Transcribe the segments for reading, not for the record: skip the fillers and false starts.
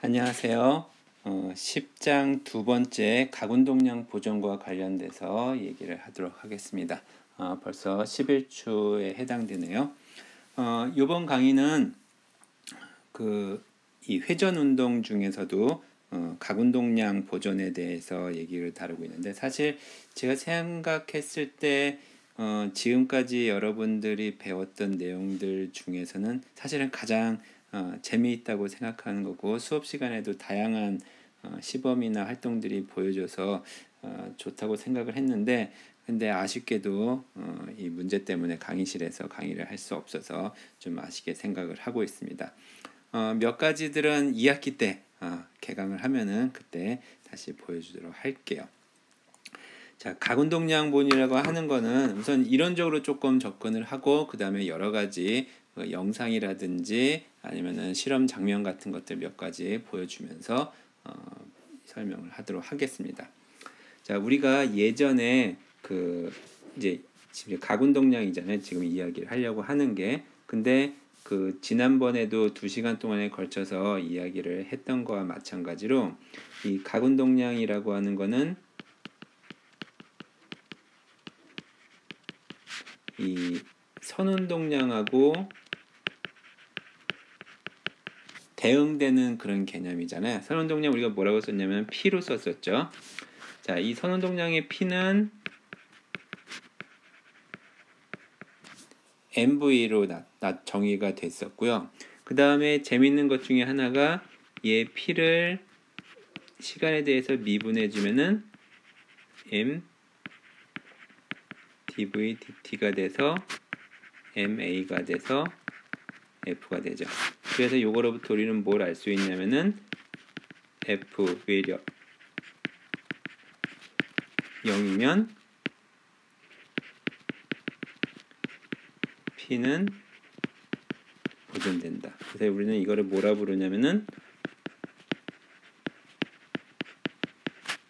안녕하세요. 10장 두 번째 가군동량 보존과 관련돼서 얘기를 하도록 하겠습니다. 벌써 11주에 해당되네요. 이번 강의는 이 회전 운동 중에서도 가군동량 보존에 대해서 얘기를 다루고 있는데, 사실 제가 생각했을 때 지금까지 여러분들이 배웠던 내용들 중에서는 사실은 가장 재미있다고 생각하는 거고, 수업 시간에도 다양한 시범이나 활동들이 보여줘서 좋다고 생각을 했는데, 근데 아쉽게도 이 문제 때문에 강의실에서 강의를 할 수 없어서 좀 아쉽게 생각을 하고 있습니다. 몇 가지들은 2학기 때 개강을 하면은 그때 다시 보여주도록 할게요. 자, 가군동량본이라고 하는 거는 우선 이론적으로 조금 접근을 하고, 그 다음에 여러 가지 영상이라든지 아니면은 실험 장면 같은 것들 몇 가지 보여주면서 설명을 하도록 하겠습니다. 자, 우리가 예전에 이제 지금 가군동량이잖아요. 지금 이야기를 하려고 하는 게. 근데 지난번에도 2시간 동안에 걸쳐서 이야기를 했던 거와 마찬가지로 이 가군동량이라고 하는 거는 이 선운동량하고 대응되는 그런 개념이잖아요. 선운동량 우리가 뭐라고 썼냐면 P로 썼었죠. 자, 이 선운동량의 P는 MV로 정의가 됐었고요. 그 다음에 재밌는 것 중에 하나가 얘 P를 시간에 대해서 미분해주면은 M dv dt가 돼서 ma가 돼서 f가 되죠. 그래서 요거로부터 우리는 뭘 알 수 있냐면은 f 외력 0이면 P는 보존된다. 그래서 우리는 이거를 뭐라 부르냐면은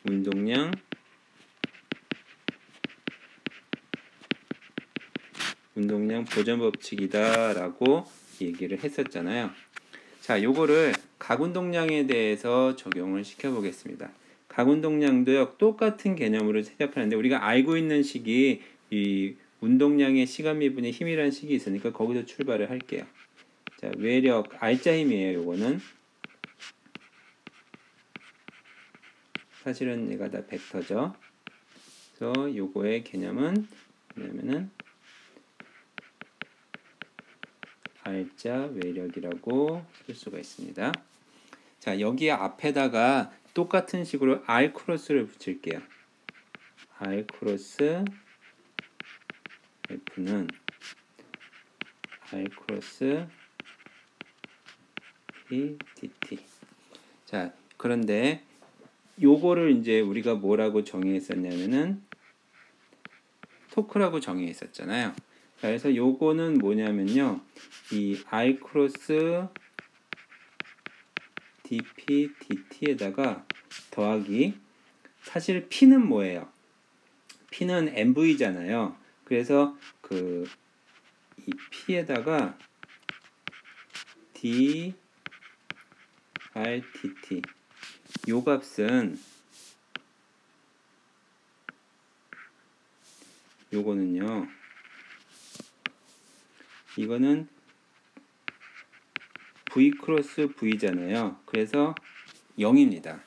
운동량 보존 법칙이다 라고 얘기를 했었잖아요. 자, 요거를 가군동량에 대해서 적용을 시켜 보겠습니다. 가군동량도요, 똑같은 개념으로 생각하는데, 우리가 알고 있는 식이 이 운동량의 시간 미분의 힘이라는 식이 있으니까 거기서 출발을 할게요. 자, 외력 R자 힘이에요. 요거는 사실은 얘가 다 벡터죠. 그래서 요거의 개념은 뭐냐면은 R자 외력이라고 쓸 수가 있습니다. 자, 여기 앞에다가 똑같은 식으로 R 크로스를 붙일게요. R 크로스 F는 R 크로스 P dt. 자, 그런데 요거를 이제 우리가 뭐라고 정의했었냐면은 토크라고 정의했었잖아요. 자, 그래서 요거는 뭐냐면요, 이 R 크로스 dp dt에다가 더하기, 사실 P는 뭐예요? P는 MV잖아요. 그래서 이 P에다가 d r dt, 요 값은 요거는요, 이거는 V 크로스 V잖아요. 그래서 0입니다.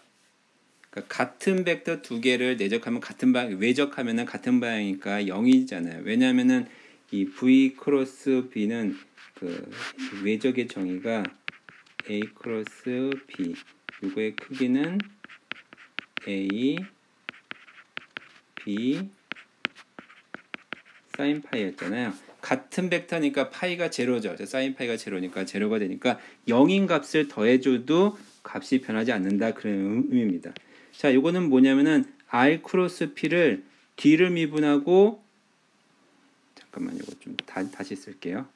그러니까 같은 벡터 두 개를 내적하면 같은 방향, 외적하면은 같은 방향이니까 0이잖아요. 왜냐하면은 이 V 크로스 B는 외적의 정의가 A 크로스 B, 요거의 크기는 A, B, 사인 파이였잖아요. 같은 벡터니까 파이가 제로죠. 사인 파이가 제로니까 제로가 되니까 0인 값을 더해줘도 값이 변하지 않는다, 그런 의미입니다. 자, 요거는 뭐냐면은 R 크로스 P를 D를 미분하고, 잠깐만 요거 좀 다시 쓸게요.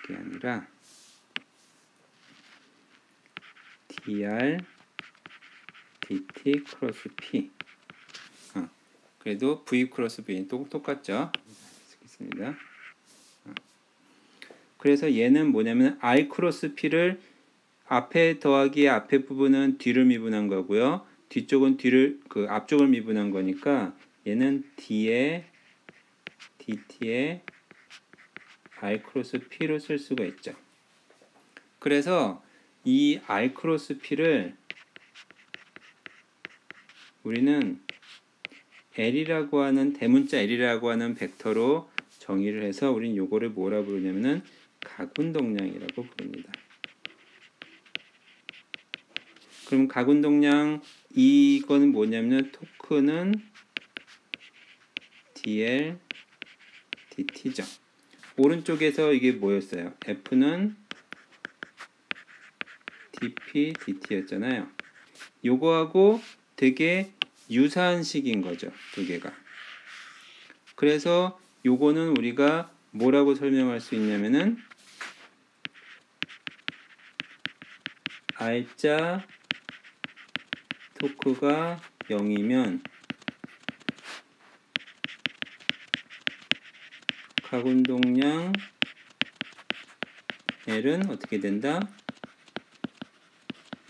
이게 아니라 dr dt 크로스 P, 그래도 V 크로스 B는 똑같죠. 쓰겠습니다. 그래서 얘는 뭐냐면 R 크로스 P를 앞에 더하기의 앞에 부분은 뒤를 미분한 거고요. 뒤쪽은 앞쪽을 미분한 거니까 얘는 dt에 r 크로스 p로 쓸 수가 있죠. 그래서 이 r 크로스 p를 우리는 L이라고 하는 대문자 L이라고 하는 벡터로 정의를 해서 우리는 요거를 뭐라 부르냐면은 각운동량이라고 부릅니다. 그럼 각운동량 이거는 뭐냐면 토크는 dl dt죠. 오른쪽에서 이게 뭐였어요? F는 dp dt였잖아요. 요거하고 되게 유사한 식인 거죠. 두 개가. 그래서 요거는 우리가 뭐라고 설명할 수 있냐면은 R자 토크가 0이면 각운동량 L은 어떻게 된다?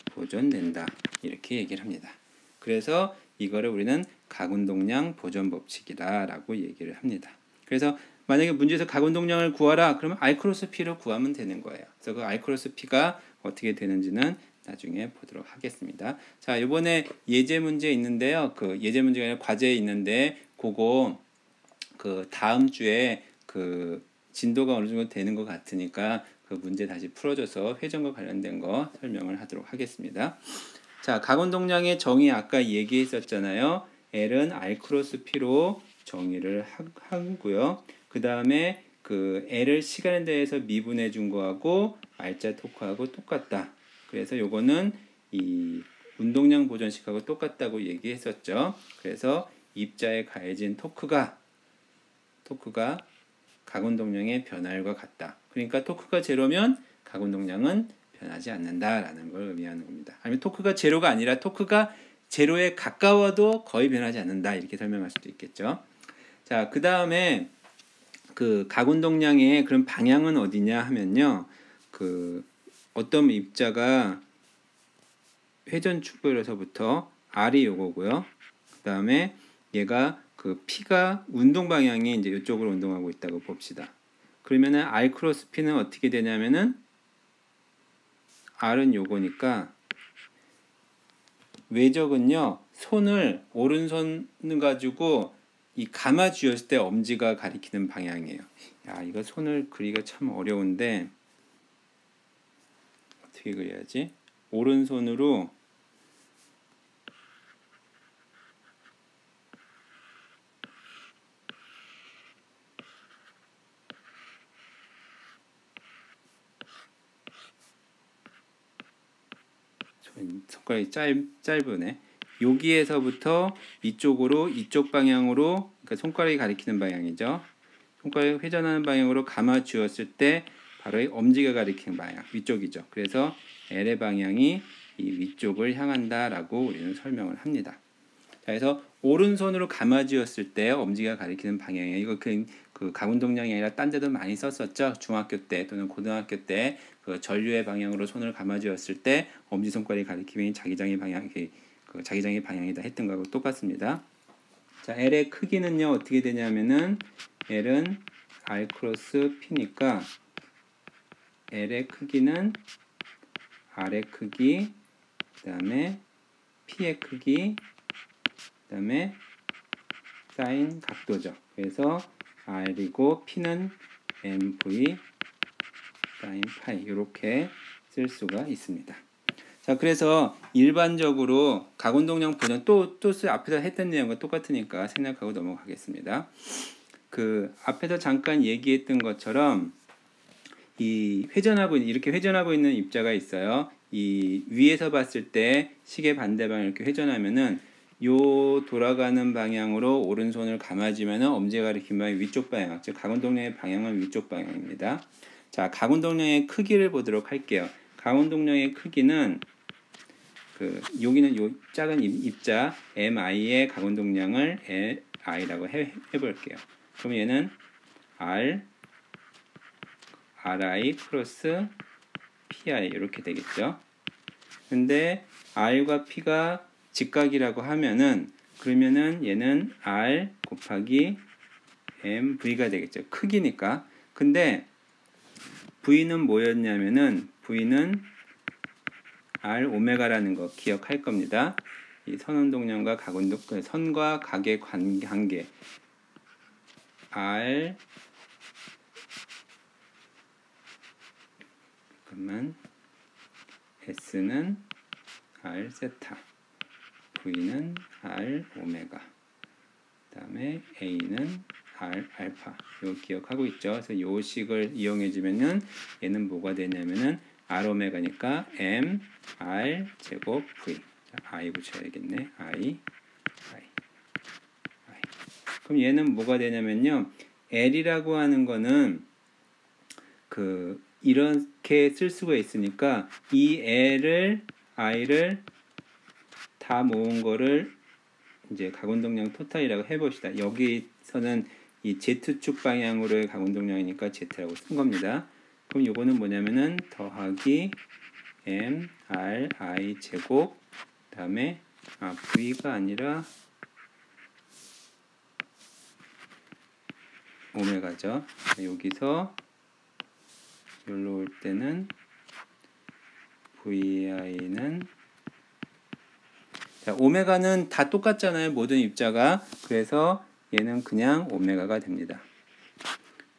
보존된다. 이렇게 얘기를 합니다. 그래서 이거를 우리는 각운동량 보존 법칙이다 라고 얘기를 합니다. 그래서 만약에 문제에서 각운동량을 구하라 그러면 R 크로스 P를 구하면 되는 거예요. 그래서 그 R 크로스 P가 어떻게 되는지는 나중에 보도록 하겠습니다. 자, 이번에 예제 문제 있는데요. 그 예제 문제가 아니라 과제에 있는데 그거 그 다음 주에 그 진도가 어느 정도 되는 것 같으니까 그 문제 다시 풀어줘서 회전과 관련된 거 설명을 하도록 하겠습니다. 자, 각운동량의 정의 아까 얘기했었잖아요. L은 R 크로스 P로 정의를 하고요. 그 다음에 그 L을 시간에 대해서 미분해 준 거하고 R자 토크하고 똑같다. 그래서 요거는 이 운동량 보존식하고 똑같다고 얘기했었죠. 그래서 입자에 가해진 토크가 각운동량의 변화율과 같다. 그러니까 토크가 제로면 각운동량은 변하지 않는다라는 걸 의미하는 겁니다. 아니면 토크가 제로가 아니라 토크가 제로에 가까워도 거의 변하지 않는다 이렇게 설명할 수도 있겠죠. 자, 그 다음에 그 각운동량의 그런 방향은 어디냐 하면요, 그 어떤 입자가 회전 축으로서부터 R이 요거고요. 그 다음에 얘가 그 P가 운동 방향이 이제 이쪽으로 운동하고 있다고 봅시다. 그러면은 R 크로스 P는 어떻게 되냐면은 R은 요거니까 외적은요, 손을 오른손을 가지고 이 감아 쥐었을 때 엄지가 가리키는 방향이에요. 야, 이거 손을 그리기가 참 어려운데 어떻게 그려야지? 오른손으로 손가락이 짧으네. 여기에서부터 이쪽으로 이쪽 방향으로, 그러니까 손가락이 가리키는 방향이죠. 손가락이 회전하는 방향으로 감아 쥐었을 때 바로 이 엄지가 가리키는 방향 위쪽이죠. 그래서 L의 방향이 이 위쪽을 향한다라고 우리는 설명을 합니다. 자, 그래서 오른손으로 감아 쥐었을 때 엄지가 가리키는 방향이에요. 이거 그 각운동량이 아니라 딴 데도 많이 썼었죠. 중학교 때 또는 고등학교 때 그 전류의 방향으로 손을 감아 쥐었을 때 엄지손가락이 가리키면 자기장의 방향이다 했던 거하고 똑같습니다. 자, L의 크기는요 어떻게 되냐면은 L은 R 크로스 P니까 L의 크기는 R의 크기, 그 다음에 P의 크기, 그 다음에 사인 각도죠. 그래서 R이고 P는 MV 사인 파이 이렇게 쓸 수가 있습니다. 자, 그래서 일반적으로 각운동량 보존 또 앞에서 했던 내용과 똑같으니까 생략하고 넘어가겠습니다. 그 앞에서 잠깐 얘기했던 것처럼 이 이렇게 회전하고 있는 입자가 있어요. 이 위에서 봤을 때 시계 반대 방향 이렇게 회전하면은 요 돌아가는 방향으로 오른손을 감아주면은 엄지가 가리킨 방향 위쪽 방향, 즉 각운동량의 방향은 위쪽 방향입니다. 자, 각운동량의 크기를 보도록 할게요. 각운동량의 크기는 여기는 요 작은 입자 MI의 각운동량을 I라고 해볼게요. 그럼 얘는 RI 크로스 pi 이렇게 되겠죠. 근데 r과 p가 직각이라고 하면은 그러면은 얘는 r 곱하기 mv가 되겠죠. 크기니까. 근데 v는 뭐였냐면은 v는 r 오메가라는 거 기억할 겁니다. 이 선운동량과 각운동 선과 각의 관계 r 그러면 s는 r 세타, v는 r 오메가, 그다음에 a는 r 알파. 이거 기억하고 있죠. 그래서 요 식을 이용해 주면은 얘는 뭐가 되냐면은 r 오메가니까 m r 제곱 v. 자, i 붙여야겠네. i. 그럼 얘는 뭐가 되냐면요. L이라고 하는 거는 이렇게 쓸 수가 있으니까 이 L을 I를 다 모은 거를 이제 각운동량 토탈이라고 해봅시다. 여기서는 이 Z축 방향으로의 각운동량이니까 Z라고 쓴 겁니다. 그럼 요거는 뭐냐면은 더하기 M, R, I 제곱 다음에 V가 아니라 오메가죠. 여기서 여기로 올 때는 VI는 자, 오메가는 다 똑같잖아요. 모든 입자가. 그래서 얘는 그냥 오메가가 됩니다.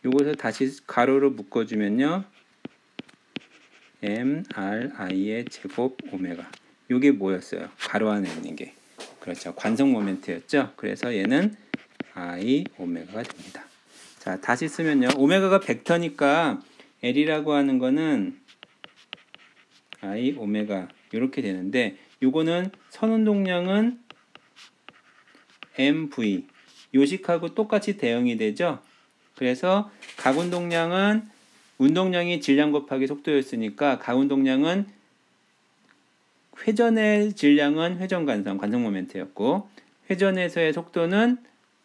요것을 다시 가로로 묶어주면요. MRI의 제곱 오메가. 요게 뭐였어요? 가로 안에 있는 게. 그렇죠. 관성 모멘트였죠. 그래서 얘는 I 오메가가 됩니다. 자, 다시 쓰면요. 오메가가 벡터니까 L이라고 하는 거는 I 오메가 이렇게 되는데 요거는 선운동량은 MV 요식하고 똑같이 대응이 되죠. 그래서 각운동량은 운동량이 질량 곱하기 속도였으니까 각운동량은 회전의 질량은 회전 관성 모멘트였고 회전에서의 속도는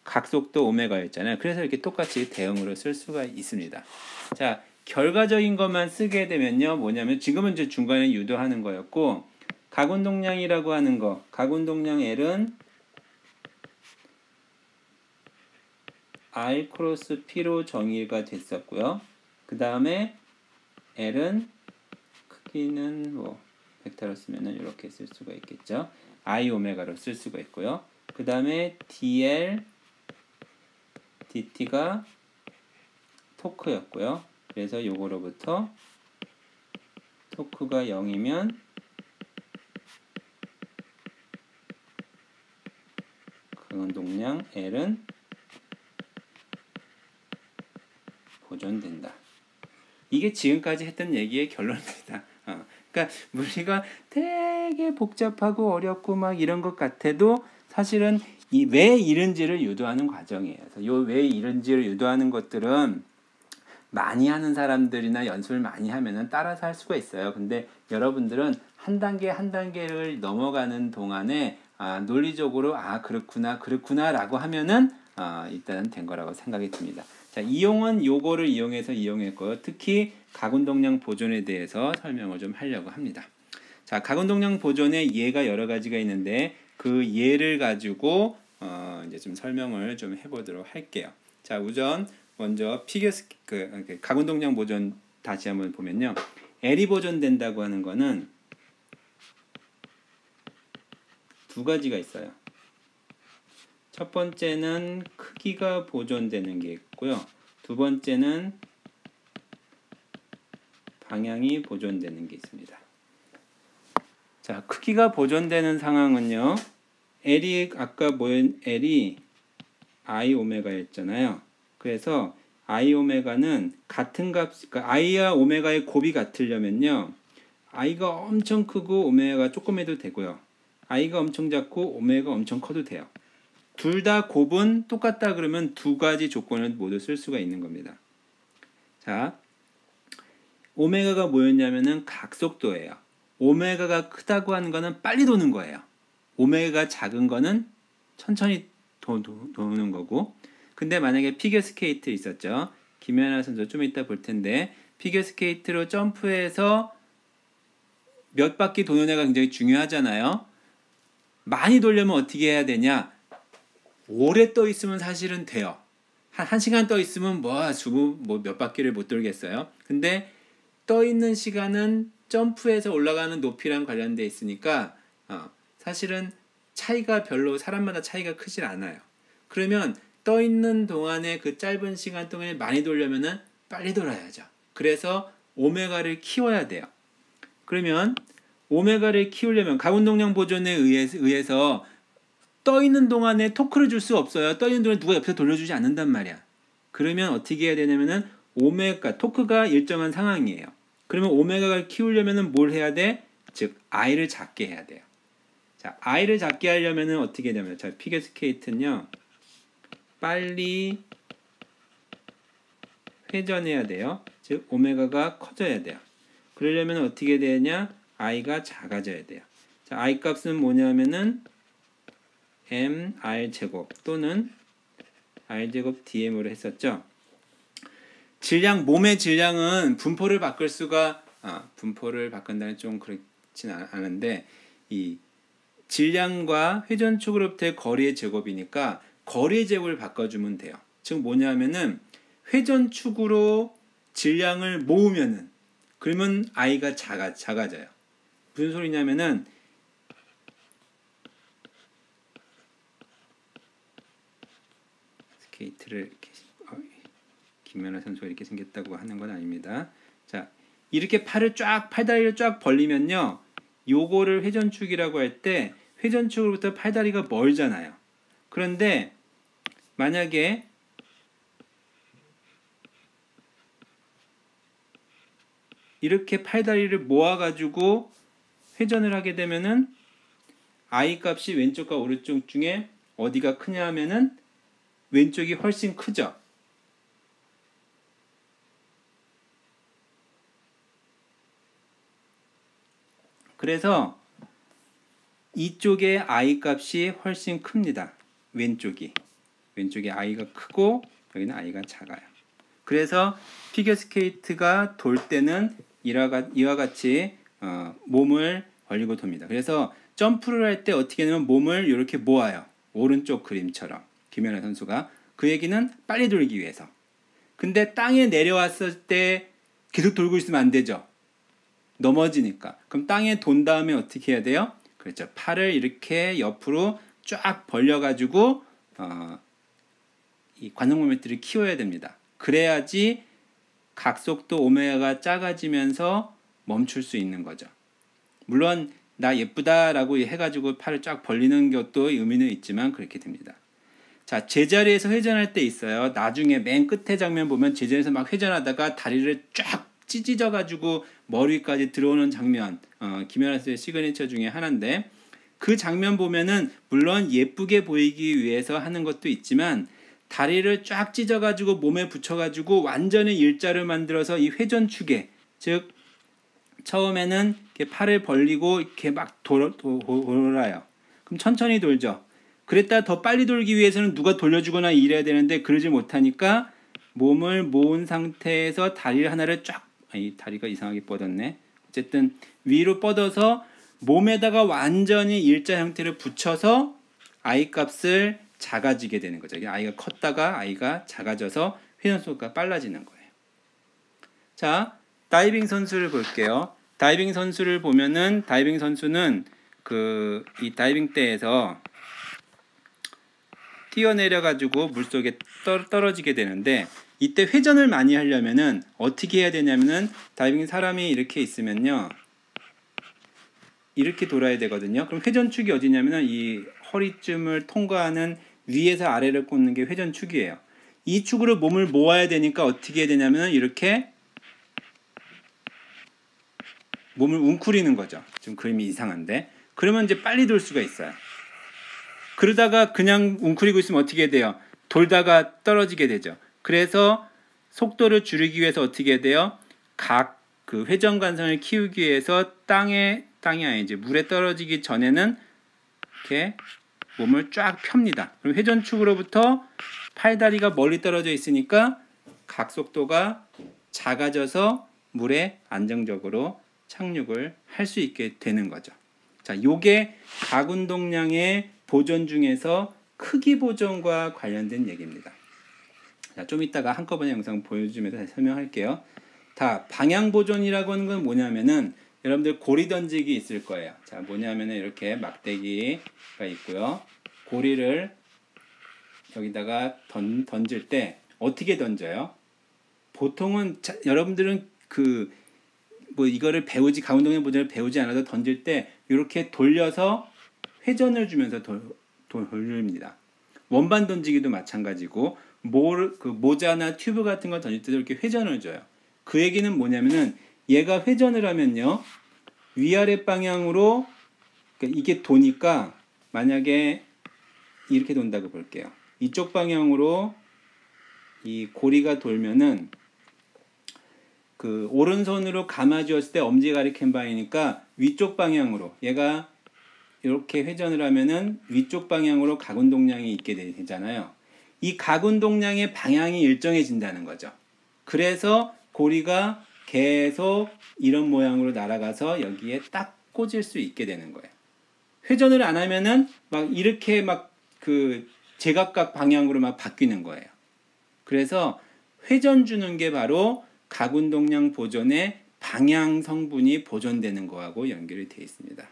각속도 오메가였잖아요. 그래서 이렇게 똑같이 대응으로 쓸 수가 있습니다. 자, 결과적인 것만 쓰게 되면요. 뭐냐면 지금은 이제 중간에 유도하는 거였고 각운동량이라고 하는 거, 각운동량 L은 I 크로스 P로 정의가 됐었고요. 그 다음에 L은 크기는 뭐 벡터로 쓰면은 이렇게 쓸 수가 있겠죠. I 오메가로 쓸 수가 있고요. 그 다음에 DL, DT가 토크였고요. 그래서 요거로부터 토크가 0이면 각운동량 L은 보존된다. 이게 지금까지 했던 얘기의 결론입니다. 그러니까 물리가 되게 복잡하고 어렵고 막 이런 것 같아도 사실은 이 왜 이런지를 유도하는 과정이에요. 그래서 요 왜 이런지를 유도하는 것들은 많이 하는 사람들이나 연습을 많이 하면은 따라서 할 수가 있어요. 근데 여러분들은 한 단계 한 단계를 넘어가는 동안에 논리적으로 그렇구나라고 하면은 일단은 된 거라고 생각이 듭니다. 자, 이용은 요거를 이용해서 이용했고요. 특히 각운동량 보존에 대해서 설명을 좀 하려고 합니다. 자, 각운동량 보존에 예가 여러 가지가 있는데 그 예를 가지고 이제 좀 설명을 좀 해보도록 할게요. 자, 우선 먼저 각운동량 보존 다시 한번 보면요. L이 보존된다고 하는 거는 두 가지가 있어요. 첫 번째는 크기가 보존되는 게 있고요. 두 번째는 방향이 보존되는 게 있습니다. 자, 크기가 보존되는 상황은요. L이 I 오메가였잖아요. 그래서 I 오메가는 같은 값, 그러니까 I와 오메가의 곱이 같으려면요. I가 엄청 크고 오메가가 조금해도 되고요. I가 엄청 작고 오메가가 엄청 커도 돼요. 둘 다 곱은 똑같다 그러면 두 가지 조건을 모두 쓸 수가 있는 겁니다. 자, 오메가가 뭐였냐면은 각속도예요. 오메가가 크다고 하는 거는 빨리 도는 거예요. 오메가가 작은 거는 천천히 도는 거고. 근데 만약에 피겨스케이트 있었죠. 김연아 선수 좀 이따 볼 텐데 피겨스케이트로 점프해서 몇 바퀴 도느냐가 굉장히 중요하잖아요. 많이 돌려면 어떻게 해야 되냐? 오래 떠 있으면 사실은 돼요. 한 시간 떠 있으면 주부 몇 바퀴를 못 돌겠어요. 근데 떠 있는 시간은 점프해서 올라가는 높이랑 관련돼 있으니까 사실은 차이가 별로 사람마다 차이가 크질 않아요. 그러면 떠 있는 동안에 그 짧은 시간 동안에 많이 돌려면은 빨리 돌아야죠. 그래서 오메가를 키워야 돼요. 그러면 오메가를 키우려면 가운동량 보존에 의해서 떠 있는 동안에 토크를 줄 수 없어요. 떠 있는 동안에 누가 옆에서 돌려주지 않는단 말이야. 그러면 어떻게 해야 되냐면은 토크가 일정한 상황이에요. 그러면 오메가를 키우려면은 뭘 해야 돼? 즉 I를 작게 해야 돼요. 자, I를 작게 하려면은 어떻게 되냐면, 자, 피겨스케이트는요, 빨리 회전해야 돼요. 즉 오메가가 커져야 돼요. 그러려면 어떻게 되냐? I가 작아져야 돼요. 자, I 값은 뭐냐면은 mR 제곱 또는 R 제곱 dm으로 했었죠. 몸의 질량은 분포를 분포를 바꾼다는 좀 그렇진 않은데, 이 질량과 회전축으로부터의 거리의 제곱이니까 거리의 제곱을 바꿔주면 돼요. 즉 뭐냐면은 회전축으로 질량을 모으면은 그러면 I가 작아져요. 무슨 소리냐면은 스케이트를 이렇게 김연아 선수가 이렇게 생겼다고 하는 건 아닙니다. 자, 이렇게 팔다리를 쫙 벌리면요, 요거를 회전축이라고 할 때 회전축으로부터 팔다리가 멀잖아요. 그런데 만약에 이렇게 팔다리를 모아가지고 회전을 하게 되면은 I 값이 왼쪽과 오른쪽 중에 어디가 크냐 하면은 왼쪽이 훨씬 크죠. 그래서 이쪽의 I 값이 훨씬 큽니다. 왼쪽이 I가 크고 여기는 I가 작아요. 그래서 피겨스케이트가 돌 때는 이와 같이 몸을 벌리고 돕니다. 그래서 점프를 할 때 어떻게 하냐면 몸을 이렇게 모아요. 오른쪽 그림처럼. 김연아 선수가. 그 얘기는 빨리 돌기 위해서. 근데 땅에 내려왔을 때 계속 돌고 있으면 안 되죠. 넘어지니까. 그럼 땅에 돈 다음에 어떻게 해야 돼요? 그렇죠. 팔을 이렇게 옆으로 쫙 벌려가지고 이 관성 모멘트를 키워야 됩니다. 그래야지 각속도 오메가가 작아지면서 멈출 수 있는 거죠. 물론 나 예쁘다라고 해가지고 팔을 쫙 벌리는 것도 의미는 있지만 그렇게 됩니다. 자, 제자리에서 회전할 때 있어요. 나중에 맨 끝에 장면 보면 제자리에서 막 회전하다가 다리를 쫙 찢어가지고 머리까지 들어오는 장면, 김연아 선수의 시그니처 중에 하나인데, 그 장면 보면은 물론 예쁘게 보이기 위해서 하는 것도 있지만 다리를 쫙 찢어가지고 몸에 붙여가지고 완전히 일자를 만들어서 이 회전축에, 즉 처음에는 이렇게 팔을 벌리고 이렇게 막 돌아요. 그럼 천천히 돌죠. 그랬다 더 빨리 돌기 위해서는 누가 돌려주거나 이래야 되는데 그러지 못하니까 몸을 모은 상태에서 다리를 하나를 다리가 이상하게 뻗었네. 어쨌든 위로 뻗어서 몸에다가 완전히 일자 형태를 붙여서 I 값을 작아지게 되는 거죠. I가 컸다가 I가 작아져서 회전속도가 빨라지는 거예요. 자, 다이빙 선수를 볼게요. 다이빙 선수를 보면은 다이빙 선수는 이 다이빙 때에서 뛰어내려 가지고 물속에 떨어지게 되는데, 이때 회전을 많이 하려면은 어떻게 해야 되냐면은 다이빙 사람이 이렇게 있으면요, 이렇게 돌아야 되거든요. 그럼 회전축이 어디냐면은 이 허리쯤을 통과하는 위에서 아래를 꽂는 게 회전축이에요. 이 축으로 몸을 모아야 되니까 어떻게 해야 되냐면은 이렇게 몸을 웅크리는 거죠. 좀 그림이 이상한데. 그러면 이제 빨리 돌 수가 있어요. 그러다가 그냥 웅크리고 있으면 어떻게 돼요? 돌다가 떨어지게 되죠. 그래서 속도를 줄이기 위해서 어떻게 해야 돼요? 그 회전 관성을 키우기 위해서 땅이 아니지 물에 떨어지기 전에는 이렇게 몸을 쫙 펴니다. 그럼 회전축으로부터 팔다리가 멀리 떨어져 있으니까 각속도가 작아져서 물에 안정적으로 착륙을 할 수 있게 되는 거죠. 자, 요게 가군동량의 보존 중에서 크기 보존과 관련된 얘기입니다. 자, 좀 이따가 한꺼번에 영상 보여주면서 다시 설명할게요. 다 방향 보존이라고 하는 건 뭐냐면은 여러분들 고리 던지기 있을 거예요. 자, 뭐냐면은 이렇게 막대기가 있고요. 고리를 여기다가 던질 때 어떻게 던져요? 보통은 여러분들은 뭐 이거를 배우지 가운동량 보존을 배우지 않아도 던질 때 이렇게 돌려서 회전을 주면서 돌립니다. 원반 던지기도 마찬가지고 모자나 튜브 같은 거 던질 때도 이렇게 회전을 줘요. 그 얘기는 뭐냐면은 얘가 회전을 하면요 위아래 방향으로 그러니까 이게 도니까 만약에 이렇게 돈다고 볼게요. 이쪽 방향으로 이 고리가 돌면은 그 오른손으로 감아주었을 때 엄지 가리킨 바이니까 위쪽 방향으로 얘가 이렇게 회전을 하면은 위쪽 방향으로 가군동량이 있게 되잖아요. 이 가군동량의 방향이 일정해진다는 거죠. 그래서 고리가 계속 이런 모양으로 날아가서 여기에 딱 꽂을 수 있게 되는 거예요. 회전을 안 하면은 막 이렇게 막 그 제각각 방향으로 막 바뀌는 거예요. 그래서 회전 주는 게 바로 가군동량 보존의 방향 성분이 보존되는 거하고 연결이 되어 있습니다.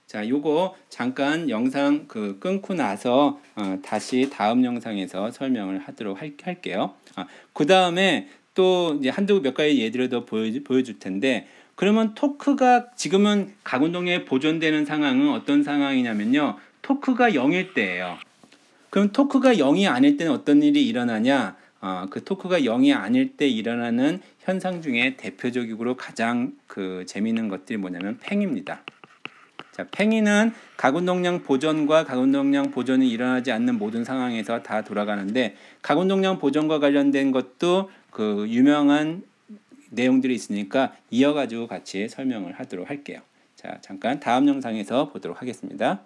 자, 요거 잠깐 영상 끊고 나서 다시 다음 영상에서 설명을 하도록 할게요. 그 다음에 또 이제 몇 가지 예들을 더 보여줄 텐데, 그러면 토크가 지금은 가군동량이 보존되는 상황은 어떤 상황이냐면요. 토크가 0일 때예요. 그럼 토크가 0이 아닐 때는 어떤 일이 일어나냐? 그 토크가 0이 아닐 때 일어나는 현상 중에 대표적으로 가장 재미있는 것들이 뭐냐면 팽입니다. 자, 팽이는 가군동량 보존과 가군동량 보존이 일어나지 않는 모든 상황에서 다 돌아가는데, 가군동량 보존과 관련된 것도 유명한 내용들이 있으니까 이어가지고 같이 설명을 하도록 할게요. 자, 잠깐 다음 영상에서 보도록 하겠습니다.